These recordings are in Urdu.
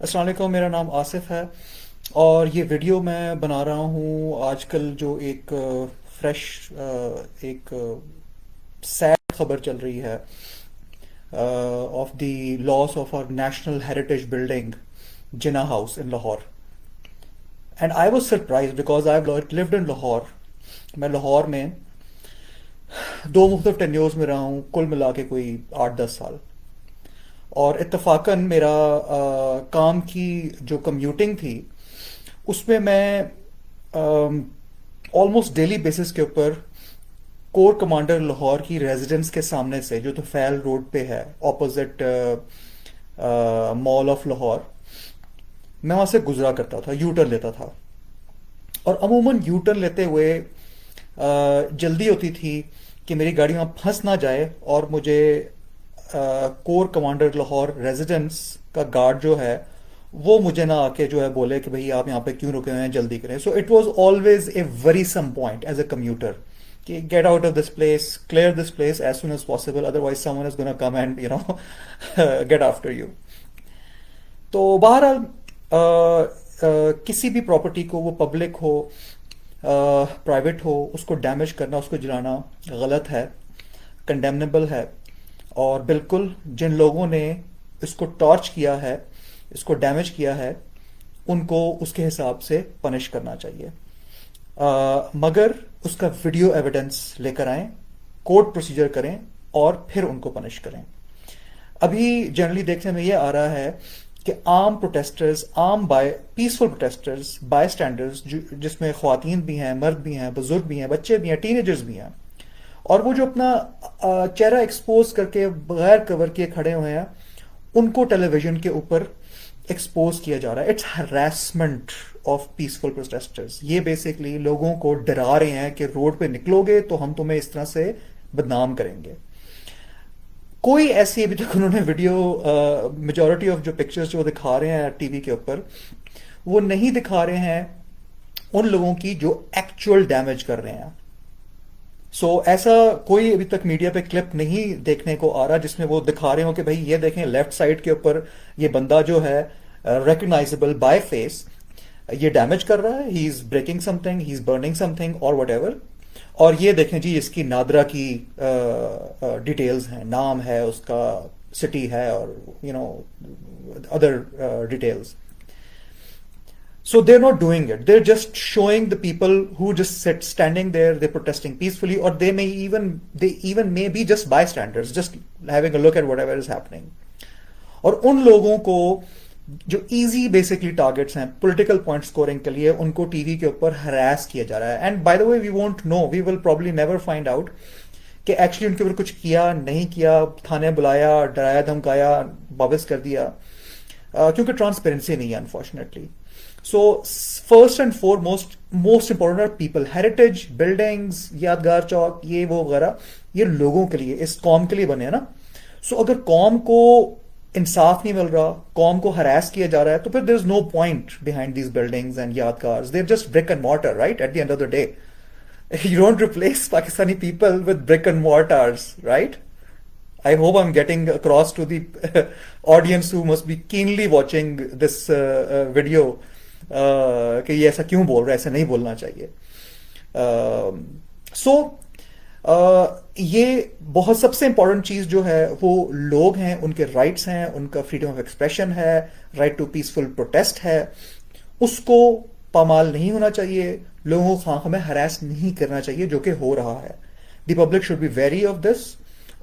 السلام علیکم، میرا نام آصف ہے اور یہ ویڈیو میں بنا رہا ہوں آج کل جو ایک فریش ایک سیڈ خبر چل رہی ہے of the loss of our national heritage building Jinnah house in Lahore. And I was surprise because I lived in Lahore. میں لاہور میں دو مختلف ٹینیورز میں رہا ہوں، کل ملا کے کوئی 8-10 سال. اور اتفاقاً میرا کام کی جو کمیوٹنگ تھی اس میں آلموسٹ ڈیلی بیسس کے اوپر کور کمانڈر لاہور کی ریزیڈنس کے سامنے سے، جو تو فیل روڈ پہ ہے اپوزٹ مال آف لاہور، میں وہاں سے گزرا کرتا تھا، یو ٹرن لیتا تھا. اور عموماً یو ٹرن لیتے ہوئے جلدی ہوتی تھی کہ میری گاڑی وہاں پھنس نہ جائے اور مجھے کور کمانڈر لاہور ریزیڈنس کا گارڈ جو ہے وہ مجھے نہ آ کے جو ہے بولے کہ بھئی آپ یہاں پہ کیوں رکے ہوئے ہیں، جلدی کریں. So it was always a very some point as a commuter کہ get out of this place, clear this place as soon as possible, otherwise someone is gonna come and get after you. تو بہرحال کسی بھی پراپرٹی کو، وہ پبلک ہو پرائیویٹ ہو، اس کو ڈیمیج کرنا، اس کو جلانا غلط ہے، کنڈیمنیبل ہے. اور بالکل جن لوگوں نے اس کو ٹارچ کیا ہے، اس کو ڈیمیج کیا ہے، ان کو اس کے حساب سے پنش کرنا چاہیے. مگر اس کا ویڈیو ایویڈنس لے کر آئیں، کورٹ پروسیجر کریں اور پھر ان کو پنش کریں. ابھی جنرلی دیکھنے میں یہ آ رہا ہے کہ عام پروٹیسٹرز، عام پیسفل پروٹیسٹرز، بائی اسٹینڈرز، جس میں خواتین بھی ہیں، مرد بھی ہیں، بزرگ بھی ہیں، بچے بھی ہیں، ٹین ایجرز بھی ہیں، اور وہ جو اپنا چہرہ ایکسپوز کر کے بغیر کور کیے کھڑے ہوئے ہیں، ان کو ٹیلی ویژن کے اوپر ایکسپوز کیا جا رہا ہے. It's harassment of peaceful protesters. یہ بیسکلی لوگوں کو ڈرا رہے ہیں کہ روڈ پہ نکلو گے تو ہم تمہیں اس طرح سے بدنام کریں گے. کوئی ایسی ابھی تک انہوں نے ویڈیو، میجورٹی آف جو پکچرز جو دکھا رہے ہیں ٹی وی کے اوپر، وہ نہیں دکھا رہے ہیں ان لوگوں کی جو ایکچوئل ڈیمیج کر رہے ہیں. سو ایسا کوئی ابھی تک میڈیا پہ کلپ نہیں دیکھنے کو آ رہا جس میں وہ دکھا رہے ہوں کہ بھائی یہ دیکھیں لیفٹ سائڈ کے اوپر یہ بندہ جو ہے ریکگنائزبل بائی فیس، یہ ڈیمیج کر رہا ہے، he is breaking something, he is burning something اور وٹ ایور. اور یہ دیکھیں جی اس کی نادرا کی ڈیٹیلز ہیں، نام ہے اس کا، سٹی ہے، اور other details. So they're not doing it. They're just showing the people who just standing there, they're protesting peacefully, or they even may be just bystanders, just having a look at whatever is happening. اور ان لوگوں کو جو ایزی بیسکلی ٹارگیٹس ہیں پولیٹیکل پوائنٹ سکورنگ کے لیے، ان کو ٹی وی کے اوپر ہراس کیا جا رہا ہے. And by the way we won't know, we will probably never find out کہ ایکچولی ان کے اوپر کچھ کیا نہیں کیا، تھانے بلایا، ڈرایا دھمکایا، واپس کر دیا، کیونکہ ٹرانسپیرنسی نہیں ہے unfortunately. So first and foremost important are people. Heritage buildings, یادگار چوک، یہ وہ وغیرہ، یہ لوگوں کے لیے، اس قوم کے لیے بنے ہیں نا. سو اگر قوم کو انصاف نہیں مل رہا، قوم کو ہراس کیا جا رہا ہے، تو پھر there is no point behind these buildings and یادگارز. They are just brick and mortar, right? At the end of the day, you don't replace Pakistani people with brick and mortars, right? I hope I'm getting across to the audience who must be keenly watching this video کہ یہ ایسا کیوں بول رہا ہے، ایسا نہیں بولنا چاہیے. سو یہ بہت سب سے امپورٹنٹ چیز جو ہے وہ لوگ ہیں، ان کے رائٹس ہیں، ان کا فریڈم آف ایکسپریشن ہے، رائٹ ٹو پیسفل پروٹیسٹ ہے، اس کو پامال نہیں ہونا چاہیے. لوگوں کو خواہ ہمیں ہراس نہیں کرنا چاہیے، جو کہ ہو رہا ہے. The public should be wary of this,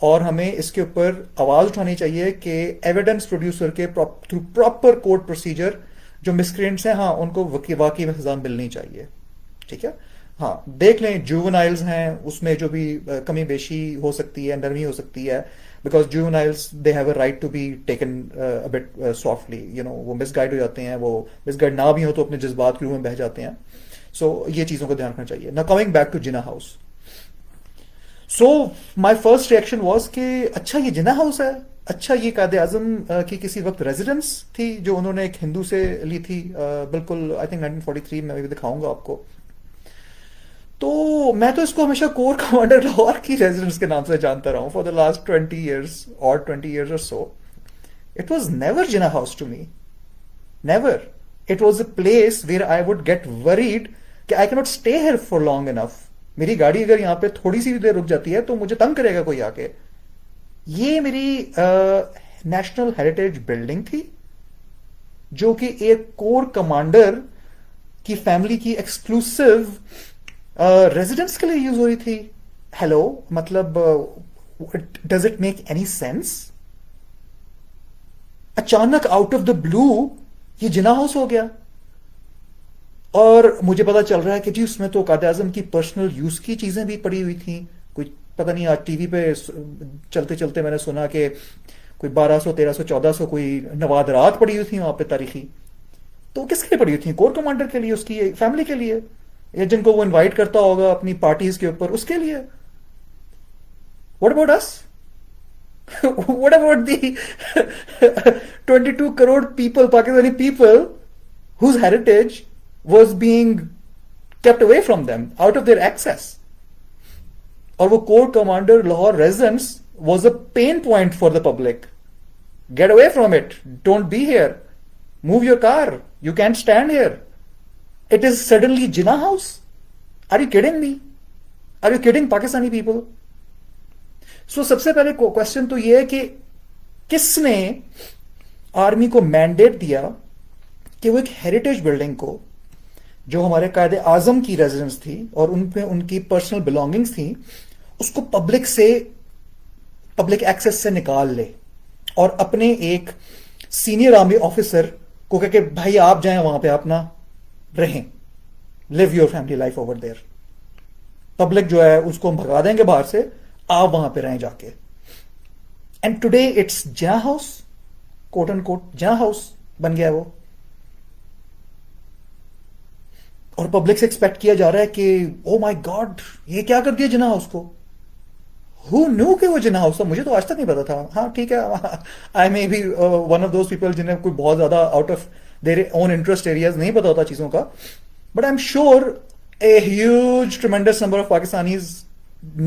اور ہمیں اس کے اوپر آواز اٹھانی چاہیے کہ ایویڈنس پروڈیوسر کے تھرو پراپر کورٹ پروسیجر جو مسکرینٹس ہیں، ہاں ان کو واقعی میں سزا ملنی چاہیے. ٹھیک ہے، ہاں دیکھ لیں جوونائلز ہیں، اس میں جو بھی کمی بیشی ہو سکتی ہے، نرمی ہو سکتی ہے، because juveniles they have a right to be taken but softly. وہ مس گائڈ ہو جاتے ہیں، وہ مس گائڈ نہ بھی ہو تو اپنے جذبات کے روح میں بہہ جاتے ہیں. سو یہ چیزوں کا دھیان رکھنا چاہیے. نا کمنگ بیک ٹو جنا house. So my first reaction was کہ اچھا یہ جنا ہاؤس ہے، اچھا یہ قائد اعظم کی کسی وقت ریزیڈنس تھی جو انہوں نے ایک ہندو سے لی تھی، بالکل آئی تھنک 1943 میں بھی دکھاؤں گا آپ کو. تو میں تو اس کو ہمیشہ کور کمانڈر لاہور کی ریزیڈنس کے نام سے جانتا رہا ہوں for the last 20 years or 20 years or so. It was never Jinnah House to me. Never. It was a place where I would get worried کہ I cannot stay here for long enough. میری گاڑی اگر یہاں پہ تھوڑی سی بھی دیر رک جاتی ہے تو مجھے تنگ کرے گا کوئی آ کے. یہ میری نیشنل ہیریٹیج بلڈنگ تھی جو کہ ایک کور کمانڈر کی فیملی کی ایکسکلوسیو ریزیڈنس کے لیے یوز ہو رہی تھی. ہیلو، مطلب does it make any sense? اچانک آؤٹ آف دا بلو یہ جنا ہاؤس ہو گیا. اور مجھے پتا چل رہا ہے کہ جی اس میں تو قائد اعظم کی پرسنل یوز کی چیزیں بھی پڑی ہوئی تھیں. کوئی پتہ نہیں، آج ٹی وی پہ چلتے چلتے میں نے سنا کہ کوئی 1200 1300 1400 کوئی نوادرات پڑی ہوئی تھیں وہاں پہ تاریخی. تو کس کے لیے پڑی ہوئی تھیں؟ کور کمانڈر کے لیے، اس کی فیملی کے لیے، یا جن کو وہ انوائٹ کرتا ہوگا اپنی پارٹیز کے اوپر اس کے لیے. What about us? What about the 22 crore people, Pakistani people, whose heritage was being kept away from them, out of their access? اور وہ corps commander Lahore residence was a pain point for the public. Get away from it. Don't be here. Move your car. You can't stand here. It is suddenly Jinnah House. Are you kidding me? Are you kidding Pakistani people? سو سب سے پہلے کوشچن تو یہ ہے کہ کس نے آرمی کو مینڈیٹ دیا کہ وہ ایک ہیریٹیج بلڈنگ کو جو ہمارے قائد اعظم کی ریزیڈنس تھی اور ان پہ ان کی پرسنل بلانگنگس تھیں اس کو پبلک ایکسس سے نکال لے اور اپنے ایک سینئر آرمی آفیسر کو کہہ کہ بھائی آپ جائیں وہاں پہ اپنا رہیں، live your family life over there. Public جو ہے اس کو ہم بھگا دیں گے باہر سے، آپ وہاں پہ رہیں جا کے. اینڈ ٹوڈے اٹس جنا ہاؤس، کوٹ اینڈ کوٹ جنا ہاؤس بن گیا وہ. اور پبلک سے ایکسپیکٹ کیا جا رہا ہے کہ او مائی گاڈ یہ کیا کر دیا جنا ہاؤس کو. ہو نیو کہ وہ جنا ہاؤس تھا؟ مجھے تو آج تک نہیں پتا تھا. ہاں ٹھیک ہے، I may be one of those people جنہیں کوئی بہت زیادہ out of their own interest areas نہیں پتا ہوتا چیزوں کا. But I am sure a huge tremendous number of Pakistanis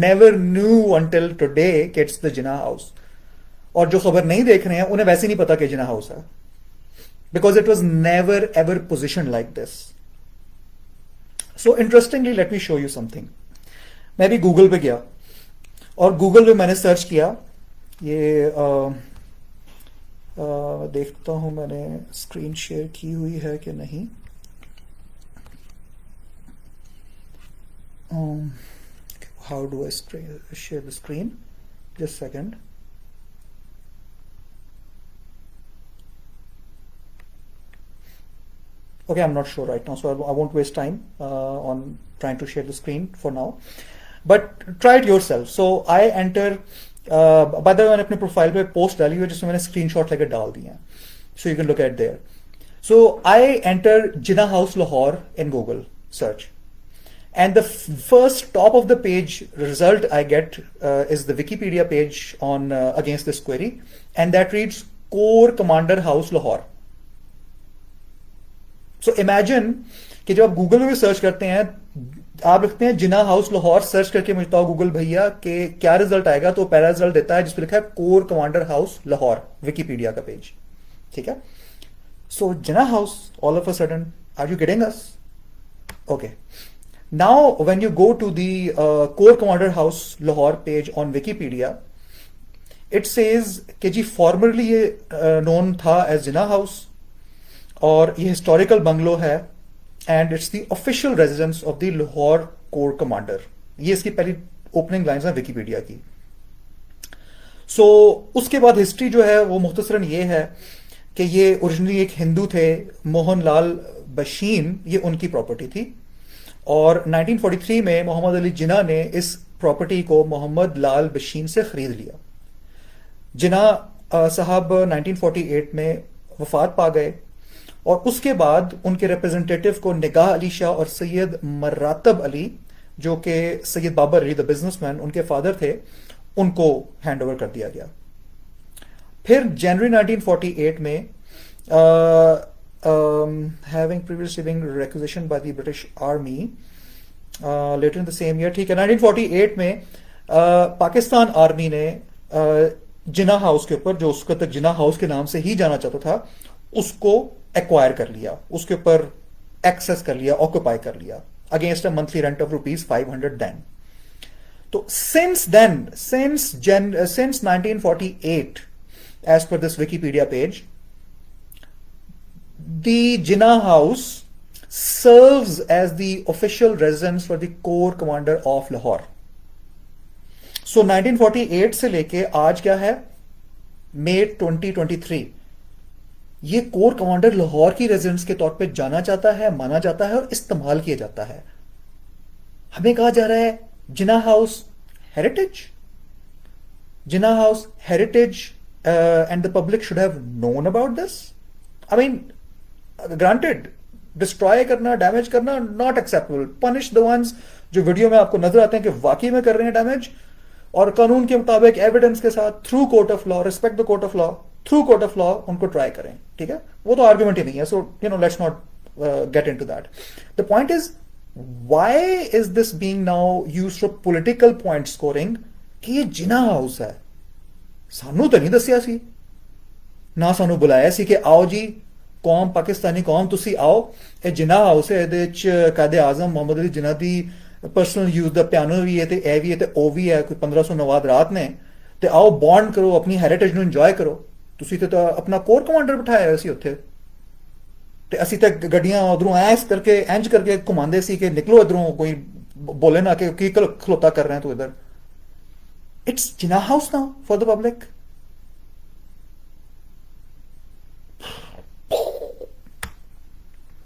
never knew until today کہ it's the Jinnah House. اور جو خبر نہیں دیکھ رہے ہیں انہیں ویسے نہیں پتا کہ Jinnah House ہے, because it was never ever positioned like this. So interestingly, let me show you something. میں بھی گوگل پہ گیا اور گوگل پہ میں نے سرچ کیا. یہ دیکھتا ہوں میں نے اسکرین شیئر کی ہوئی ہے کہ نہیں. How do I share the screen? Just a second. Okay, I'm not sure right now, so I won't waste time on trying to share the screen for now. But try it yourself. So I enter. By the way, میں نے اپنے پروفائل پہ پوسٹ ڈالی ہوئی جس میں میں نے اسکرین شاٹ لے کے ڈال دی ہیں. So you can look at there. So I enter Jinnah House Lahore in Google search. And the first top of the page result I get is the Wikipedia page on against this query, and that reads Corps Commander House Lahore. So imagine کہ جب آپ گوگل میں بھی سرچ کرتے ہیں آپ لکھتے ہیں جنا ہاؤس لاہور سرچ کر کے مجھے بتاؤ گوگل بھیا کہ کیا رزلٹ آئے گا, تو پہلا رزلٹ دیتا ہے جس پہ لکھا ہے core commander house Lahore, Wikipedia کا پیج. ٹھیک ہے, so Jinnah house all of a sudden, are you getting this? Okay. Now, when you go to the Corps Commander House Lahore page on Wikipedia, it says کہ جی formerly یہ known تھا as Jinnah House اور یہ historical bungalow ہے and it's the official residence of the Lahore Corps Commander. یہ اس کی پہلی opening lines ہیں Wikipedia کی. So اس کے بعد history جو ہے وہ مختصراً یہ ہے کہ یہ originally ایک ہندو تھے, موہن لال بشین, یہ ان کی پراپرٹی تھی. اور 1943 میں محمد علی جناح نے اس پراپرٹی کو محمد لال بشین سے خرید لیا. جناح صاحب 1948 میں وفات پا گئے اور اس کے بعد ان کے ریپرزنٹیٹو کو نگاہ علی شاہ اور سید مراتب علی, جو کہ سید بابر علی دا بزنس مین ان کے فادر تھے, ان کو ہینڈ اوور کر دیا گیا. پھر جنوری 1948 میں having previously been requisitioned by the British Army later in the same year, ٹھیک ہے, 1948 میں پاکستان آرمی نے جناح ہاؤس کے اوپر, جو اس کو تک جناح ہاؤس کے نام سے ہی جانا چاہتا تھا, اس کو ایکوائر کر لیا, اس کے اوپر ایکسس کر لیا, آکوپائی کر لیا against a monthly rent of ₹500 دین. تو since then, since 1948, as per this Wikipedia page, the Jinnah House serves as the official residence for the Corps Commander of Lahore. So 1948 سے لے کے آج کیا ہے, مئی 2023, یہ کور کمانڈر لاہور کی ریزیڈنس کے طور پہ جانا جاتا ہے, مانا جاتا ہے اور استعمال کیا جاتا ہے. ہمیں کہا جا رہا ہے Jinnah house heritage, Jinnah house heritage, and the public should have known about this. I mean granted, destroy کرنا, ڈیمیج کرنا not acceptable. Punish the ones جو ویڈیو میں آپ کو نظر آتے ہیں کہ واقعی میں کر رہے ہیں ڈیمیج, اور قانون کے مطابق ایویڈنس کے ساتھ through court of law, respect the court of law, through court of law ان کو ٹرائی کریں. ٹھیک ہے, وہ تو آرگومنٹ ہی نہیں ہے. So let's not get into that. The point is, why is this being now used for political point scoring کہ یہ جناح ہاؤس ہے. سانو تو نہیں دسیا سی, نہ سانو بلایا سی کہ آؤ جی قوم, پاکستانی قوم, تسی آؤ, یہ جناح ہاؤس ہے, یہ Quaid Azam Muhammad Ali Jinnah the personal use the piano بھی ہے, اے بھی ہے, او بھی ہے, کوئی 1500 نواد رات نے, تے آؤ بانڈ کرو, اپنی ہیریٹیج نو انجوائے کرو. تسی تے اپنا کور کمانڈر بٹھایا ہویا سی اتنے, تے اسی تے گڈیاں ادھروں ایس کر کے اینج کر کے گھماندے سی کہ نکلو ادھروں, کوئی بولے نہ کہ کی کھلوتا کر رہے ہیں تو ادھر. It's Jinnah house now for the public.